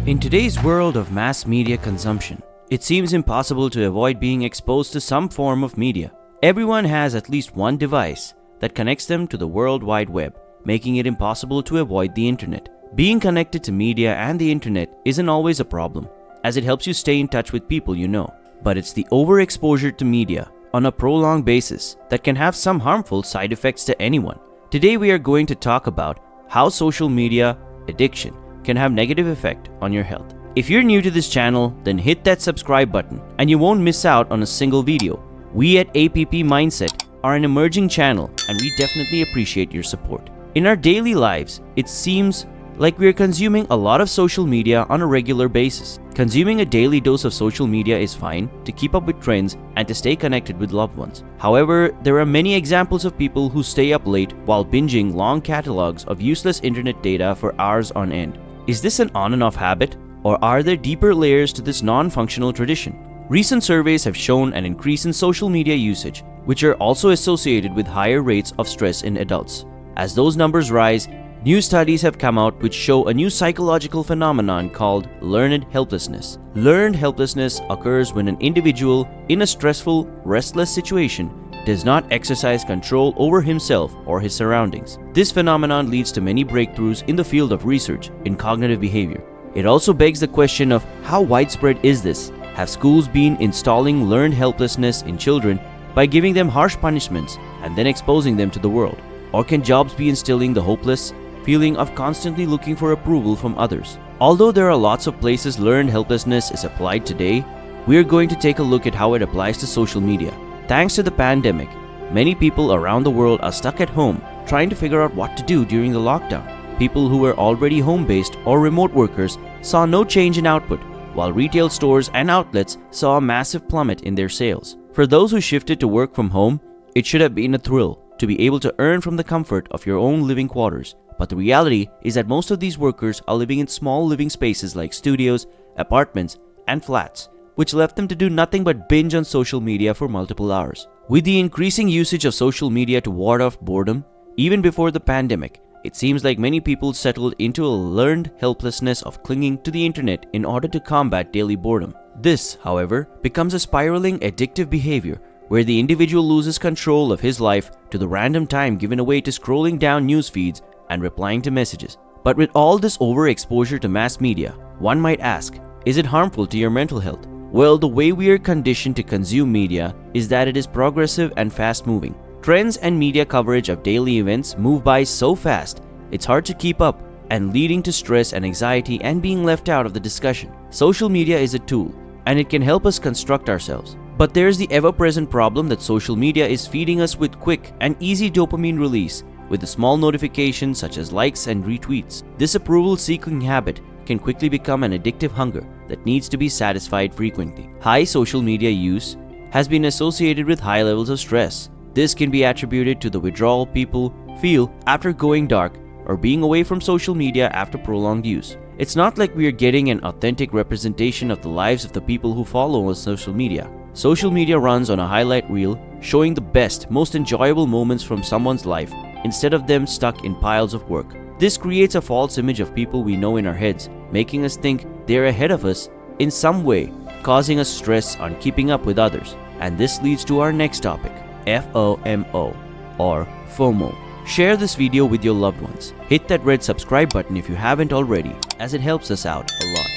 In today's world of mass media consumption, it seems impossible to avoid being exposed to some form of media. Everyone has at least one device that connects them to the World Wide Web, making it impossible to avoid the internet. Being connected to media and the internet isn't always a problem, as it helps you stay in touch with people you know. But it's the overexposure to media on a prolonged basis that can have some harmful side effects to anyone. Today we are going to talk about how social media addiction can have negative effect on your health. If you're new to this channel, then hit that subscribe button and you won't miss out on a single video. We at APP Mindset are an emerging channel and we definitely appreciate your support. In our daily lives, it seems like we are consuming a lot of social media on a regular basis. Consuming a daily dose of social media is fine to keep up with trends and to stay connected with loved ones. However, there are many examples of people who stay up late while binging long catalogs of useless internet data for hours on end. Is this an on and off habit, or are there deeper layers to this non-functional tradition? Recent surveys have shown an increase in social media usage, which are also associated with higher rates of stress in adults. As those numbers rise, new studies have come out which show a new psychological phenomenon called learned helplessness. Learned helplessness occurs when an individual in a stressful, restless situation does not exercise control over himself or his surroundings. This phenomenon leads to many breakthroughs in the field of research in cognitive behavior. It also begs the question of how widespread is this? Have schools been installing learned helplessness in children by giving them harsh punishments and then exposing them to the world? Or can jobs be instilling the hopeless feeling of constantly looking for approval from others? Although there are lots of places learned helplessness is applied today, we are going to take a look at how it applies to social media. Thanks to the pandemic, many people around the world are stuck at home trying to figure out what to do during the lockdown. People who were already home-based or remote workers saw no change in output, while retail stores and outlets saw a massive plummet in their sales. For those who shifted to work from home, it should have been a thrill to be able to earn from the comfort of your own living quarters. But the reality is that most of these workers are living in small living spaces like studios, apartments, and flats, which left them to do nothing but binge on social media for multiple hours. With the increasing usage of social media to ward off boredom, even before the pandemic, it seems like many people settled into a learned helplessness of clinging to the internet in order to combat daily boredom. This, however, becomes a spiraling addictive behavior where the individual loses control of his life to the random time given away to scrolling down news feeds and replying to messages. But with all this overexposure to mass media, one might ask, is it harmful to your mental health? Well, the way we are conditioned to consume media is that it is progressive and fast-moving. Trends and media coverage of daily events move by so fast, it's hard to keep up and leading to stress and anxiety and being left out of the discussion. Social media is a tool and it can help us construct ourselves. But there's the ever-present problem that social media is feeding us with quick and easy dopamine release with the small notifications such as likes and retweets. This approval-seeking habit can quickly become an addictive hunger that needs to be satisfied frequently. High social media use has been associated with high levels of stress. This can be attributed to the withdrawal people feel after going dark or being away from social media after prolonged use. It's not like we are getting an authentic representation of the lives of the people who follow on social media. Social media runs on a highlight reel showing the best, most enjoyable moments from someone's life instead of them stuck in piles of work. This creates a false image of people we know in our heads, making us think they're ahead of us in some way, causing us stress on keeping up with others. And this leads to our next topic, FOMO or FOMO. Share this video with your loved ones. Hit that red subscribe button if you haven't already, as it helps us out a lot.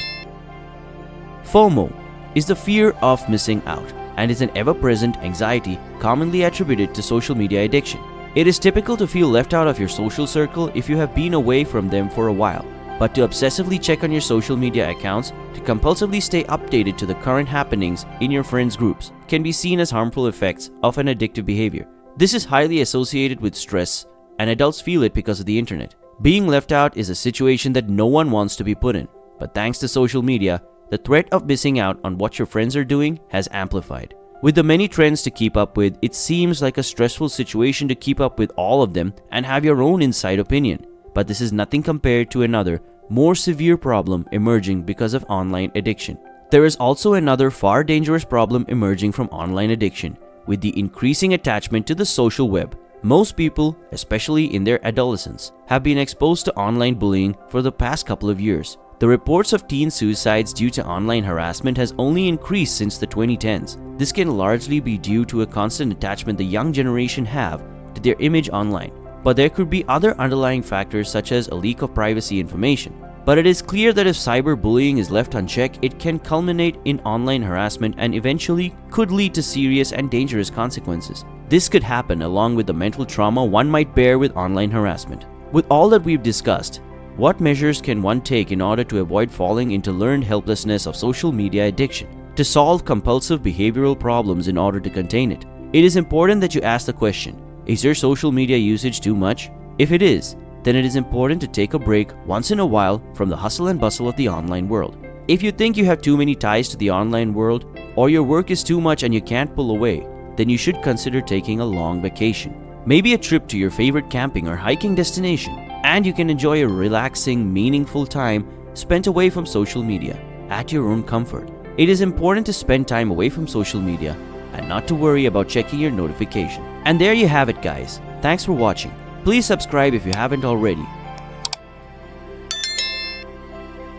FOMO is the fear of missing out and is an ever-present anxiety commonly attributed to social media addiction. It is typical to feel left out of your social circle if you have been away from them for a while, but to obsessively check on your social media accounts to compulsively stay updated to the current happenings in your friends' groups can be seen as harmful effects of an addictive behavior. This is highly associated with stress, and adults feel it because of the internet. Being left out is a situation that no one wants to be put in, but thanks to social media, the threat of missing out on what your friends are doing has amplified. With the many trends to keep up with, it seems like a stressful situation to keep up with all of them and have your own inside opinion. But this is nothing compared to another, more severe problem emerging because of online addiction. There is also another far dangerous problem emerging from online addiction, with the increasing attachment to the social web. Most people, especially in their adolescence, have been exposed to online bullying for the past couple of years. The reports of teen suicides due to online harassment has only increased since the 2010s. This can largely be due to a constant attachment the young generation have to their image online. But there could be other underlying factors such as a leak of privacy information. But it is clear that if cyberbullying is left unchecked, it can culminate in online harassment and eventually could lead to serious and dangerous consequences. This could happen along with the mental trauma one might bear with online harassment. With all that we've discussed, what measures can one take in order to avoid falling into learned helplessness of social media addiction? To solve compulsive behavioral problems in order to contain it, it is important that you ask the question, is your social media usage too much? If it is, then it is important to take a break once in a while from the hustle and bustle of the online world. If you think you have too many ties to the online world, or your work is too much and you can't pull away, then you should consider taking a long vacation. Maybe a trip to your favorite camping or hiking destination, and you can enjoy a relaxing, meaningful time spent away from social media at your own comfort. It is important to spend time away from social media and not to worry about checking your notification. And there you have it, guys. Thanks for watching. Please subscribe if you haven't already.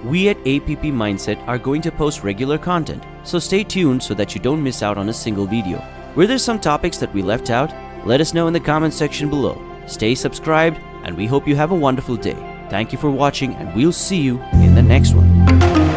We at APP Mindset are going to post regular content, so stay tuned so that you don't miss out on a single video. Were there some topics that we left out? Let us know in the comment section below. Stay subscribed, and we hope you have a wonderful day. Thank you for watching, and we'll see you in the next one.